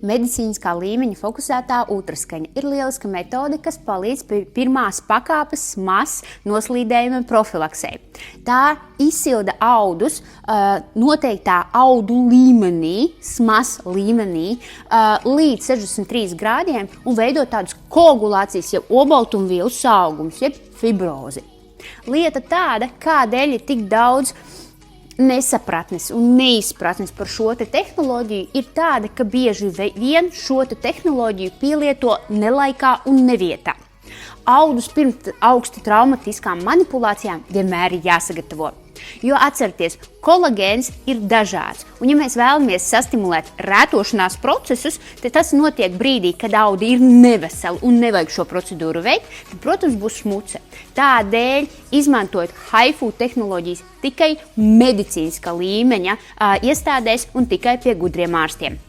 Medicīniskā līmeņa fokusētā ultraskaņa ir lieliska metode, kas palīdz pie pirmās pakāpes smas noslīdējuma profilaksei. Tā izsilda audus noteiktā audu līmenī, smas līmenī, līdz 63 grādiem un veido tādus koagulācijas, jeb olbaltumvielu saugumus, jeb fibrozi. Lieta tāda, kādēļ ir tik daudz nesapratnes un neizpratnes par šo tehnoloģiju, ir tāda, ka bieži vien šo tehnoloģiju pielieto nelaikā un nevietā. Audus pirms augsti traumatiskām manipulācijām vienmēr ir jāsagatavo. Jo atcerieties, kolagēns ir dažāds, un ja mēs vēlamies sastimulēt rētošanās procesus, tad tas notiek brīdī, kad audi ir neveseli un nevajag šo procedūru veikt, tad, protams, būs smuce. Tādēļ izmantojot HIFU tehnoloģijas tikai medicīniskā līmeņa iestādēs un tikai pie gudriem ārstiem.